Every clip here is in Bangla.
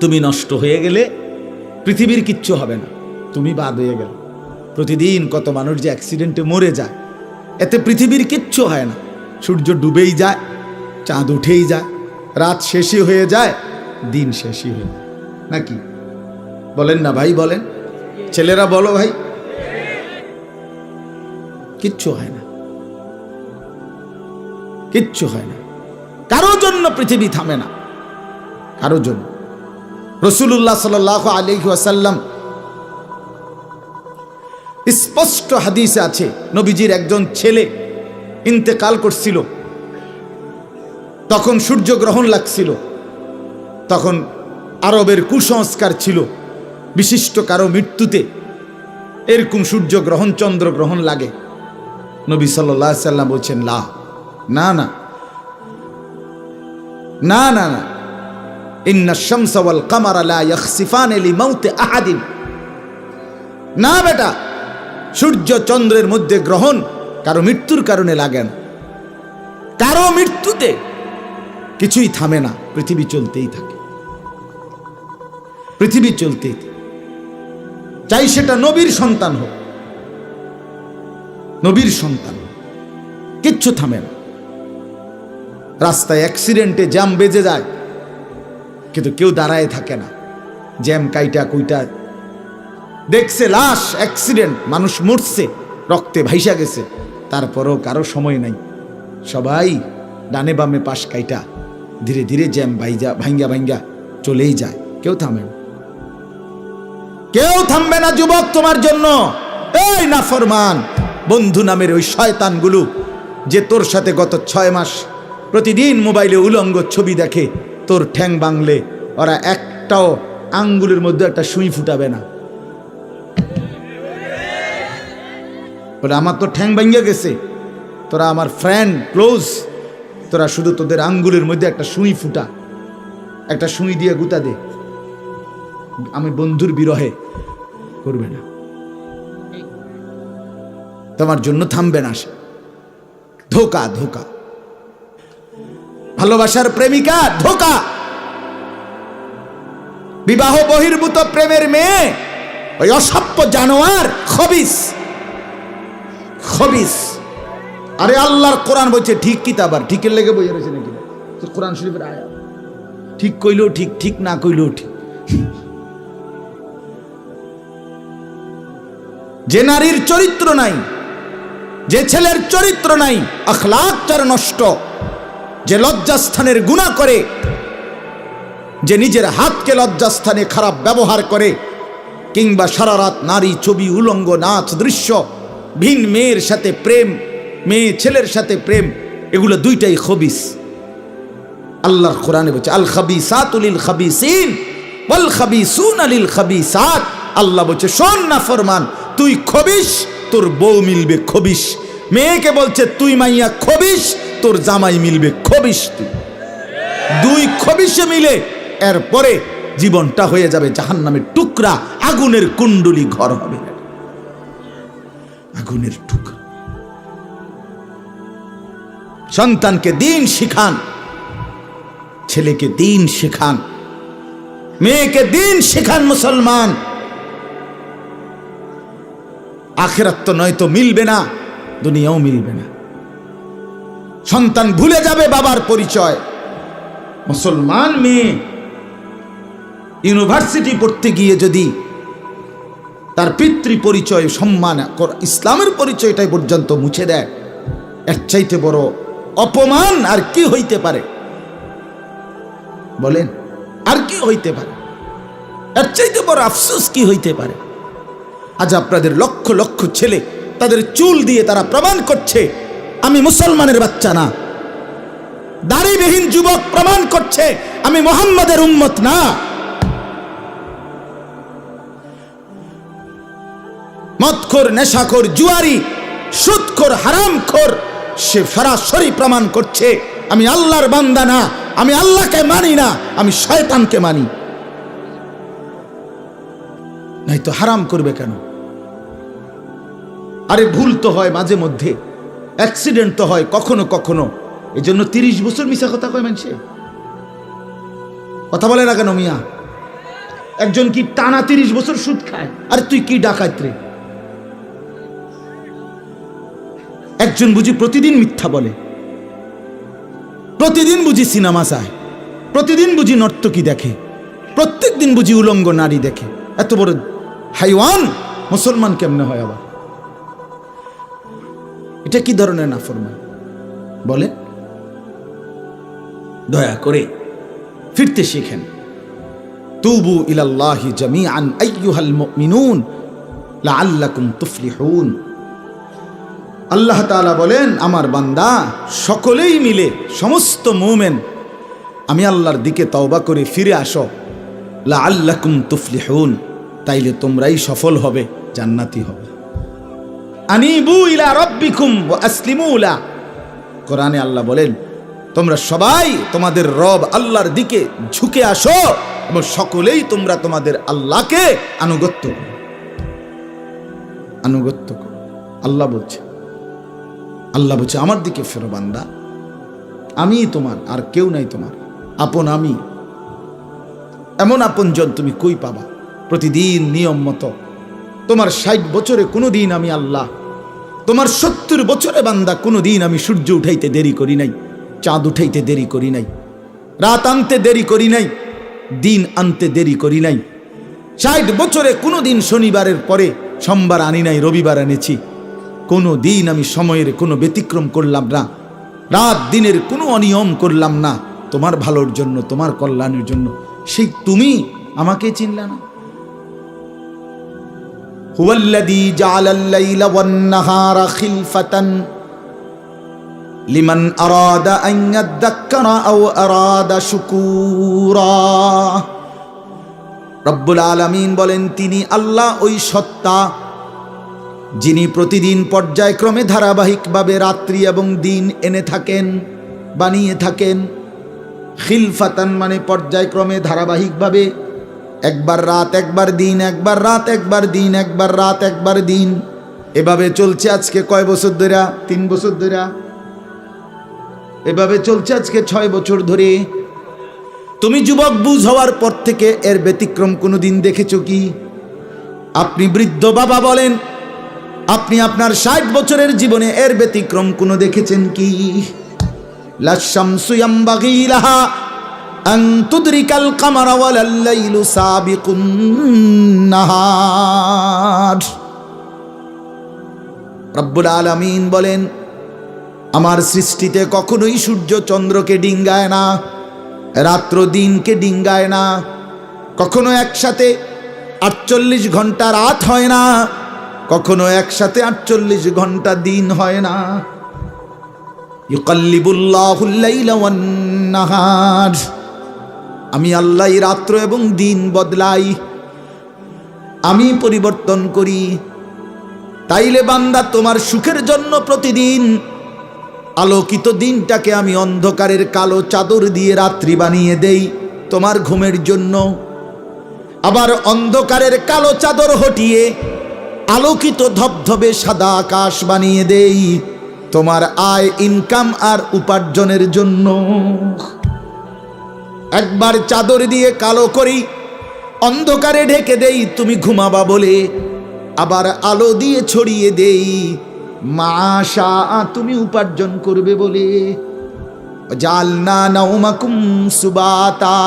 তুমি নষ্ট হয়ে গেলে পৃথিবীর কিচ্ছু হবে না, তুমি বাদ হয়ে গেল। প্রতিদিন কত মানুষ যে অ্যাক্সিডেন্টে মরে যায়, এতে পৃথিবীর কিচ্ছু হয় না। সূর্য ডুবেই যায়, চাঁদ উঠেই যায়, রাত শেষই হয়ে যায়, দিন শেষই হয়ে যায়, নাকি বলেন না ভাই? বলেন, ছেলেরা বলো ভাই, কিচ্ছু হয় না, কিচ্ছু হয় না। কারো জন্য পৃথিবী থামে না, কারো জন্য। রাসূলুল্লাহ সাল্লাল্লাহু আলাইহি ওয়াসাল্লাম স্পষ্ট হাদিসে আছে, নবীজির একজন ছেলে ইন্তেকাল করছিল, তখন সূর্যগ্রহণ লাগছিল। তখন আরবের কুসংস্কার ছিল, বিশিষ্ট কারো মৃত্যুতে এরকম সূর্যগ্রহণ চন্দ্রগ্রহণ লাগে। নবী সাল্লাল্লাহু আলাইহি ওয়াসাল্লাম বলছেন, না না না না না না, ইন্না শামসা ওয়াল কামারা লা ইয়াখসিফানি লিমাউতি আহাদিন। না বেটা, সূর্য চন্দ্রের মধ্যে গ্রহণ কারো মৃত্যুর কারণে লাগে না। কারো মৃত্যুতে কিছুই থামে না, পৃথিবী চলতেই থাকে, পৃথিবী চলতেই থাকে। চাই সেটা নবীর সন্তান হোক, নবীর সন্তান, কিচ্ছু থামে না। রাস্তায় অ্যাক্সিডেন্টে জ্যাম বেজে যায়, কিন্তু কেউ দাঁড়ায় থাকে না। জ্যাম কাইটা কুইটা দেখছে, লাশ, অ্যাক্সিডেন্ট, মানুষ মরছে, রক্তে ভাইসা গেছে, তারপরও কারো সময় নাই। সবাই ডানে বামে পাশ কাইটা ধীরে ধীরে জ্যাম ভাঙ্গা ভাঙ্গা চলেই যায়, কেউ থামে না, কেউ থামবে না যুবক তোমার জন্য। এই নাফরমান বন্ধু নামের ওই শয়তানগুলো যে তোর সাথে গত 6 মাস প্রতিদিন মোবাইলে উলঙ্গ ছবি দেখে, তোর ঠ্যাং বাংলে ওরা একটাও আঙ্গুলের মধ্যে একটা সুই ফুটাবে না। বলে আমার তো ঠ্যাং ভাঙ্গা গেছে, তোরা আমার ফ্রেন্ড ক্লোজ, তোরা শুধু তোদের আঙ্গুলের মধ্যে একটা সুই ফুটা, একটা সুই দিয়ে গুতা দে, আমি বন্ধুর বিরহে করবে না, তোমার জন্য থামবে না সে। ধোকা, ধোকা, ভালোবাসার প্রেমিকা ধোকা, বিবাহ বহির্ভূত প্রেমের মেয়ে ওই অসভ্য জানোয়ার, খবিস, খবিস। আরে আল্লাহর কোরআন বলছে ঠিক কিতাব, আর ঠিকের লেগে বই রয়েছে নাকি? কোরআন শরীফের আয়াত, ঠিক কইলেও ঠিক, ঠিক না কইলেও ঠিক। যে নারীর চরিত্র নাই, যে ছেলের চরিত্র নাই, আখলাক তার নষ্ট, যে লজ্জাস্থানের গুনাহ করে, যে নিজের হাতকে লজ্জাস্থানে খারাপ ব্যবহার করে, কিংবা সারা রাত নারী ছবি, উলঙ্গ নাচ দৃশ্য, ভিন মেয়ের সাথে প্রেম, মেয়ে ছেলের সাথে প্রেম, এগুলো দুইটাই খবিস। আল্লাহর কোরআনে বলছে আল খাবিসাতু লিল খাবিসিন ওয়াল খাবিসুনা লিল খাবিসাত। আল্লাহ বলছে শোন না ফরমান, তুই খবিস, তোর বউ মিলবে খবিস। মেয়েকে বলছে তুই মাইয়া খবিস, তোর জামাই মিলবে খবিস। তুই দুই খবিসে মিলে এরপরে জীবনটা হয়ে যাবে জাহান্নামের টুকরা, আগুনের কুণ্ডলী ঘর হবে, আগুনের টুকরা। সন্তানকে দিন শিখান, ছেলেকে দিন শিখান, মেয়েকে দিন শিখান মুসলমান। আখিরাত তো নয়তো মিলবে না, দুনিয়াও মিলবে না। সন্তান ভুলে যাবে বাবার পরিচয়। মুসলমান মেয়ে ইউনিভার্সিটি পড়তে গিয়ে যদি তার পিতৃ পরিচয়, সম্মান, ইসলামের পরিচয়টাই পর্যন্ত মুছে দেয়, এর চাইতে বড় অপমান আর কি হইতে পারে? বলেন, আর কি হইতে পারে? এর চাইতে বড় আফসোস কি হইতে পারে? আজ আপনাদের লক্ষ লক্ষ ছেলে তাদের চুল দিয়ে তারা প্রমাণ করছে আমি মুসলমানের বাচ্চা না। দাড়িবিহীন যুবক প্রমাণ করছে আমি মুহাম্মাদের উম্মত না। মদখোর, নেশাখোর, জুয়ারি, সুদখোর, হারামখোর, সে সরাসরি প্রমাণ করছে আমি আল্লাহর বান্দা না, আমি আল্লাহকে মানি না, আমি শয়তানকে মানি। নাই তো হারাম করবে কেন? আরে ভুল তো হয় মাঝে মধ্যে, অ্যাক্সিডেন্ট তো হয় কখনো কখনো, এই জন্য 30 বছর মিশা কথা কয় মানুষে। কথা বলে না কেন মিয়া? একজন কি টানা 30 বছর সুদ খায়, আর তুই কি ডাকাত রে? একজন বুঝি প্রতিদিন মিথ্যা বলে, প্রতিদিন বুঝি সিনেমা চায়, প্রতিদিন বুঝি নর্তকী দেখে, প্রত্যেক দিন বুঝি উলঙ্গ নারী দেখে। এত বড় হাইওয়ান মুসলমান কেমনে হয় আবার? এটা কি ধরনের নাফরমান বলে? দয়া করে ফিরতে শিখেন। তুবু ইলাল্লাহি জামিআন আইয়ুহাল মুমিনুন লাআল্লাকুম তুফলিহুন। আল্লাহ তাআলা বলেন, আমার বান্দা সকলেই মিলে, সমস্ত মুমিন আমি আল্লাহর দিকে তওবা করে ফিরে আসো, লাআল্লাকুম তুফলিহুন, তাইলে তোমরাই সফল হবে, জান্নাতি হবে। আনিবু ইলা রাব্বিকুম ওয়া আসলিমু লা। কোরআনে আল্লাহ বলেন, তোমরা সবাই তোমাদের রব আল্লাহর দিকে ঝুঁকে আসো এবং সকলেই তোমরা তোমাদের আল্লাহকে আনুগত্য করো, আনুগত্য করো। আল্লাহ বলছে, আল্লাহ বলছে আমার দিকে ফেরো বান্দা, আমি তোমার, আর কেউ নাই তোমার আপন। আমি এমন আপনজন তুমি কই পাবা? প্রতিদিন নিয়ম মতো তোমার 60 বছরে কোনোদিন আমি আল্লাহ, তোমার 70 বছরে বান্দা কোনোদিন আমি সূর্য উঠাইতে দেরি করি নাই, চাঁদ উঠাইতে দেরি করি নাই, রাত আনতে দেরি করি নাই, দিন আনতে দেরি করি নাই। 60 বছরে কোনোদিন শনিবারের পরে সোমবার আনি নাই, রবিবার এনেছি। কোনো দিন আমি সময়ের কোনো ব্যতিক্রম করলাম না, রাত দিনের কোনো অনিয়ম করলাম না, তোমার ভালোর জন্য, তোমার কল্যাণের জন্য। সেই তুমি আমাকে চিনলা না? হুয়াল্লাযী জাআলাল লাইলা ওয়ান নাহারা খিলফাতান লিমান আরাদা আন ইয়াযাক্কারা আও আরাদা শুকুরা। রব্বুল আলামিন বলেন, তিনি আল্লাহ ওই সত্তা যিনি প্রতিদিন পর্যায়ক্রমে ধারাবাহিকভাবে রাত্রি এবং দিন এনে থাকেন, বানিয়ে থাকেন। খিলফাতান মানে পর্যায়ক্রমে ধারাবাহিকভাবে, একবার রাত একবার দিন, একবার রাত একবার দিন, একবার রাত একবার দিন, এভাবে চলছে আজকে কয় বছর ধরে? 3 বছর ধরে এভাবে চলছে, আজকে 6 বছর ধরে। তুমি যুবক বুঝ হওয়ার পর থেকে এর ব্যতিক্রম কোনোদিন দেখেছো কি? আপনি বৃদ্ধ বাবা বলেন, আপনি আপনার 60 বছরের জীবনে এর ব্যতিক্রম কোনো দেখেছেন কি? লাশ-শামসু ইয়ামবাগী লাহা আন তুদরিকাল কামারা ওয়ালাল লাইলু সাবিকুন নাহার। রব্বুল আলামিন বলেন, আমার সৃষ্টিতে কখনোই সূর্য চন্দ্রকে ডিঙ্গায় না, রাত্র দিনকে ডিঙ্গায় না, কখনো একসাথে 48 ঘন্টা রাত হয় না, কখনো একসাথে 48 ঘন্টা দিন হয় না। ইউকাল্লিবুল্লাহুল লাইলা ওয়ান নাহার, আমি আল্লাহ রাত্র এবং দিন বদলাই, আমি পরিবর্তন করি। তাইলে বান্দা, তোমার সুখের জন্য প্রতিদিন আলোকিত দিনটাকে আমি অন্ধকারের কালো চাদর দিয়ে রাত্রি বানিয়ে দেই তোমার ঘুমের জন্য, আবার অন্ধকারের কালো চাদর হটিয়ে আলোকিত ধবধবে সাদা আকাশ বানিয়ে দেই তোমার আয়, ইনকাম আর উপার্জনের জন্য। একবার চাদর দিয়ে কালো করি, অন্ধকারে ঢেকে দেই তুমি ঘুমাবা বলে, আবার আলো দিয়ে ছড়িয়ে দেই মাশা তুমি উপার্জন করবে বলে। জালনা নাওমাকুম সুবাতা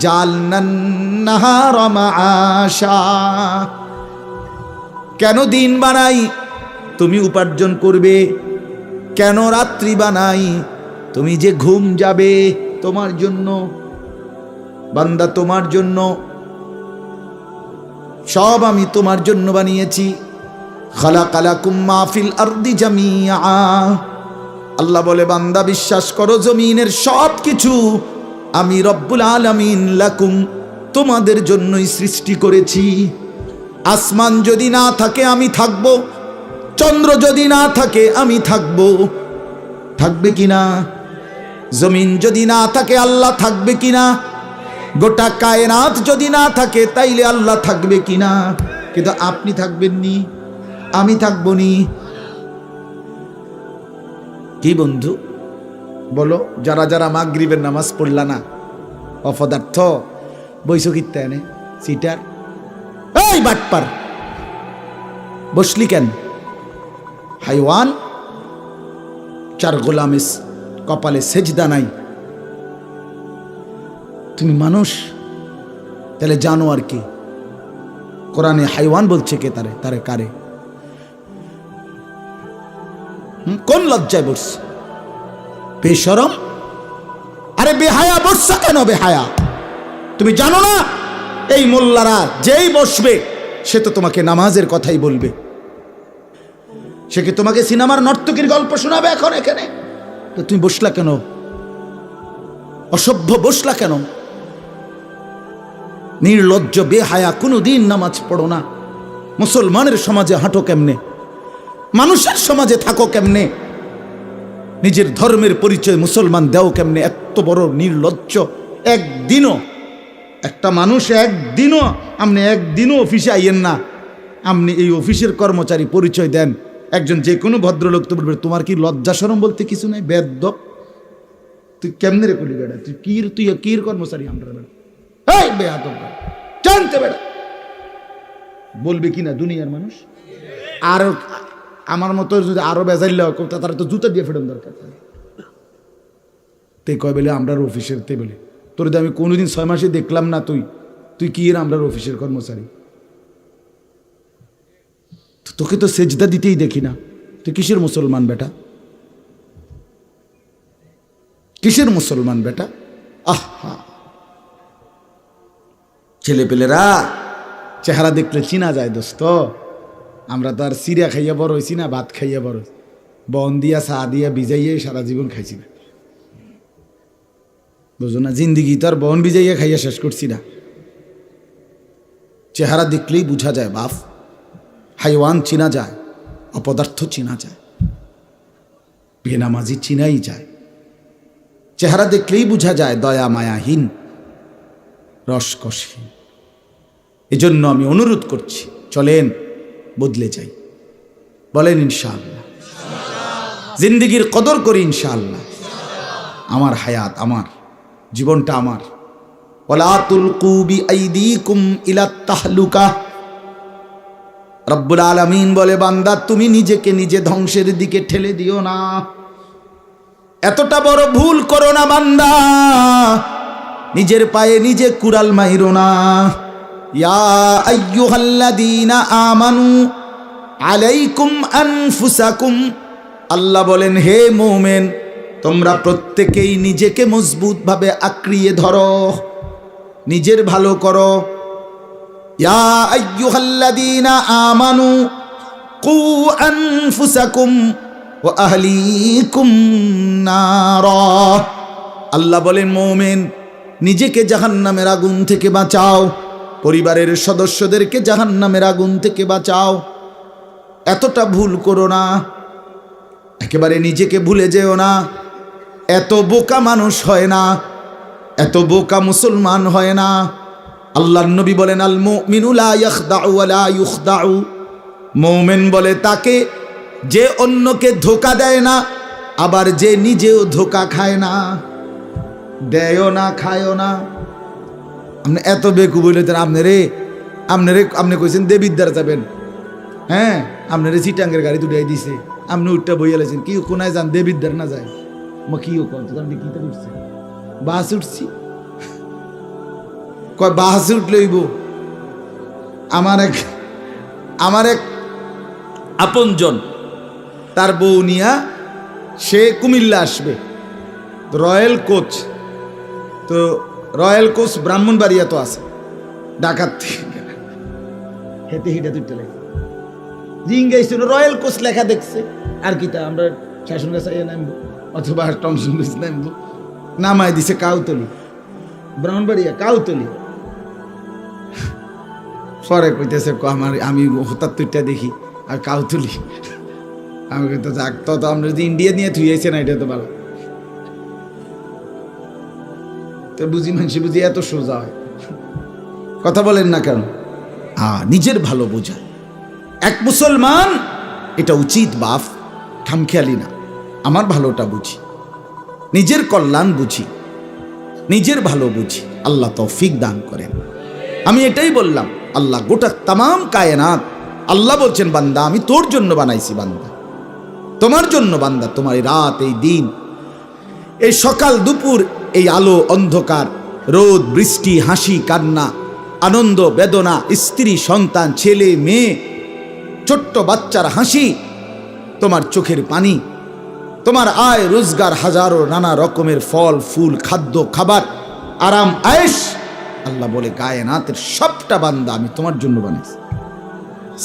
জালনান নাহারা মাআশা। কেন দিন বানাই? তুমি উপার্জন করবে। কেন রাত্রি বানাই? তুমি যে ঘুম যাবে, তোমার জন্য বান্দা, তোমার জন্য। সব আমি তোমার জন্য বানিয়েছি। খালাকালাকুম মা ফিল আরদি জামিআ। আল্লাহ বলে, বান্দা বিশ্বাস করো, জমিনের সব কিছু আমি রব্বুল আলামিন লাকুম তোমাদের জন্যই সৃষ্টি করেছি। আসমান যদি না থাকে আমি থাকব, চন্দ্র যদি না থাকে আমি থাকব, থাকবে কিনা? জমিন যদি না থাকে আল্লাহ থাকবে কিনা? গোটা কায়নাত যদি না থাকে তাইলে আল্লাহ থাকবে কিনা? কিন্তু আপনি থাকবেন নি, আমি থাকবো নি। কি বন্ধু বলো, যারা যারা মাগরিবের নামাজ পড়লা না, অপদার্থ, বইস কিত্তে এনে সিটার, এই বাটপার বসলি কেন? হাইওয়ান, চার গোলামের কপালে সেজদা নাই, তুমি মানুষ, তাহলে জানো আর কি? কোরআনে হাইওয়ান বলছে কে? তারে তারে কারে? কোন লজ্জায় বসছে? বেশরম, আরে বেহায়া বসছা কেন? বেহায়া, তুমি জানো না এই মোল্লারা যেই বসবে সে তো তোমাকে নামাজের কথাই বলবে। সে কি তোমাকে সিনেমার নর্তকীর গল্প শোনাবে এখন এখানে? তো তুমি বসলা কেন? অসভ্য বসলা কেন? নির্লজ্জ বেহায়া, কোনোদিন নামাজ পড়ো না। মুসলমানের সমাজে হাঁটো কেমনে? মানুষের সমাজে থাকো কেমনে? নিজের ধর্মের পরিচয় মুসলমান দেও কেমনে? এত বড় নির্লজ্জ। একদিনও একটা মানুষ আপনি একদিনও অফিসে আইয়েন না, আপনি এই অফিসের কর্মচারী পরিচয় দেন, একজন যে কোনো ভদ্রলোক তো বলবে তোমার কি লজ্জা শরম বলতে কিছু নাই? বেদ্য, তুই কেমনে রে করলি বেড়া? তুই কির কর্মচারী? আমরা বেড়া এই বেয়াদব জানতে বেড়া বলবে কি না দুনিয়ার মানুষ? আর আমার মতো যদি আরো বেজাইল তারা তো জুতা দিয়ে ফেরন দরকার। তে কয় বলে আমরার অফিসের, তে বলে তোর আমি কোনোদিন 6 মাসে দেখলাম না, তুই কি এর আমরার অফিসের কর্মচারী? তোকে তো সেজদা দিতেই দেখি না, তুই কিসের মুসলমান বেটা? কিসের মুসলমান বেটা? আহা, ছেলেপেলেরা চেহারা দেখলে চিনা যায় দোস্ত। আমরা তো আর সিরিয়া খাইয়া বড় হয়েছি না, ভাত খাইয়া বড়, বন দিয়া চা দিয়া ভিজাইয়া সারা জীবন খাইছি না, বুঝো না? জিন্দিগি তো আর বন ভিজাইয়া খাইয়া শেষ করছি না। চেহারা দেখলেই বুঝা যায় বাপ, হাইওয়ান চিনা যায়, অপদার্থ চিনা যায়, বেনামাজি চিনাই যায়। চেহারা দেখলেই বুঝা যায় দয়া মায়াহীন, রসকসহীন। এজন্য আমি অনুরোধ করছি, চলেন বদলে যাই, বলেন ইনশাআল্লাহ। জিন্দিগির কদর করি ইনশাআল্লাহ। আমার হায়াত, আমার জীবনটা আমার। ওয়ালা তুলকু বিআইদিকুম ইলাত তাহলুকা। রব্বুল আলামিন বলে, বান্দা তুমি নিজেকে নিজে ধ্বংসের দিকে ঠেলে দিও না, এতটা বড় ভুল করো না বান্দা, নিজের পায়ে নিজে কুড়াল মাইরো না। ইয়া আইয়ুহাল্লাযীনা আমানু আলাইকুম আনফুসাকুম, আল্লাহ বলেন হে মুমিন তোমরা প্রত্যেকেই নিজেকে মজবুতভাবে আঁকড়িয়ে ধরো, নিজের ভালো করো। ইয়া আইয়ুহাল্লাযীনা আমানু কু আনফুসাকুম ওয়া আহলিকুম নারা, আল্লাহ বলেন মুমিন নিজেকে জাহান্নামের আগুন থেকে বাঁচাও, পরিবারের সদস্যদেরকে জাহান্নামের আগুন থেকে বাঁচাও। এতটা ভুল করো না, একেবারে নিজেকে ভুলে যেও না। এত বোকা মানুষ হয় না, এত বোকা মুসলমান হয় না। আল্লাহর নবী বলেন, আল মুমিনু লা ইয়াখদাউ ওয়া লা ইউখদাউ, মুমিন বলে তাকে যে অন্যকে ধোঁকা দেয় না, আবার যে নিজেও ধোঁকা খায় না। দেয়ও না, খায়ও না। আপনি এত বেকু বলেছেন, আপনি কইছেন দেবিদ্দার যাবেন, হ্যাঁ আপনারে চিটাঙ্গের গাড়ি দুটাই দিছে, আপনি উঠটা বইয়া লেছেন কি কোনায় যান, দেবিদ্দার না যায়। মা কি আপনি কি উঠছে? বাস উঠছি, কয় বাস উঠলেইব। আমার এক আপনজন, তার বউ নিয়া সে কুমিল্লা আসবে, রয়্যাল কোচ, তো রয়্যাল কোচ ব্রাহ্মণবাড়িয়া তো আছে, ঢাকার হেঁটে হেঁটে দুইটা লেখা জিঙ্গাইছিল, রয়্যাল কোচ লেখা দেখছে। আর কি তা আমরা শাসন গাছ নামবো অথবা টমসন নামবো, নামায় দিছে কাউতলি, ব্রাহ্মণবাড়িয়া কাউতলি। পরে কইতেছে আমি হঠাৎ তুইটা দেখি আর কাউতলি, আমি তো যাক তো আমরা যদি ইন্ডিয়া নিয়ে থুইয়েছে না, এটা তো ভালো। তো বুঝি মানুষ বুঝি এত সোজা হয়, কথা বলেন না কেন? নিজের ভালো বোঝা এক মুসলমান, এটা উচিত বাপ, খামখেয়ালি না। আমার ভালোটা বুঝি, নিজের কল্যাণ বুঝি, নিজের ভালো বুঝি। আল্লাহ তৌফিক দান করেন। আমি এটাই বললাম, আল্লাহ গোটা তামাম কায়নাত, আল্লাহ বলছেন বান্দা আমি তোর জন্য বানাইছি, বান্দা তোমার জন্য, বান্দা তোমার এই রাত, এই দিন, এই সকাল দুপুর, এই আলো অন্ধকার, রোদ বৃষ্টি, হাসি কান্না, আনন্দ বেদনা, স্ত্রী সন্তান, ছেলে মেয়ে, ছোট্ট বাচ্চার হাসি, তোমার চোখের পানি, তোমার আয় রোজগার, হাজারো নানা রকমের ফল ফুল, খাদ্য খাবার, আরাম আয়েশ, আল্লাহ বলে কায়নাতের সবটা বান্দা আমি তোমার জন্য বানাইছি।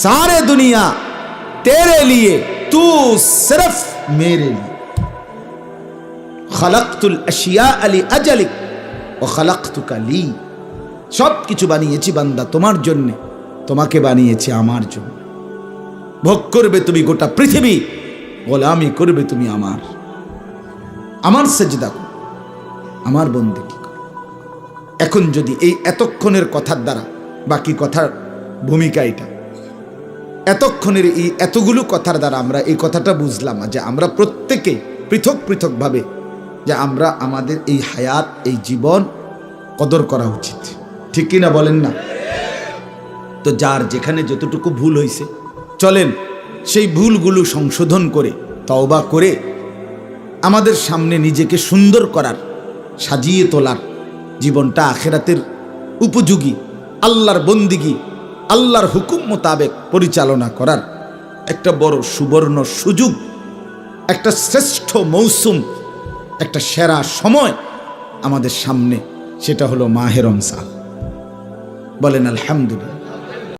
সারে দুনিয়া তেরে লিয়ে, তু সিরফ মেরে লিয়ে। খালাকতুল আশিয়া আলি আজালিক ওয়া খালাকতুকা লি। সব কিছু বানিয়েছি বান্দা তোমার জন্য, তোমাকে বানিয়েছি আমার জন্য। ভোগ করবে তুমি গোটা পৃথিবী, গোলামি করবে তুমি আমার সেজদা করো, আমার বন্দেগী করো। এখন যদি এই এতক্ষণের কথার দ্বারা, বাকি কথার ভূমিকা এটা, এতক্ষণের এই এতগুলো কথার দ্বারা আমরা এই কথাটা বুঝলাম যে আমরা প্রত্যেকে পৃথক পৃথকভাবে যে আমরা আমাদের এই হায়াত, এই জীবন কদর করা উচিত, ঠিক কিনা বলেন না? তো যার যেখানে যতটুকু ভুল হয়েছে, চলেন সেই ভুলগুলো সংশোধন করে, তওবা করে, আমাদের সামনে নিজেকে সুন্দর করার, সাজিয়ে তোলার, জীবনটা আখিরাতের উপযোগী, আল্লাহর বন্দিগি, আল্লাহর হুকুম মোতাবেক পরিচালনা করার একটা বড় সুবর্ণ সুযোগ, একটা শ্রেষ্ঠ মৌসুম, একটা সেরা সময় আমাদের সামনে, সেটা হলো মাহে রমজান। বলেন আলহামদুলিল্লাহ।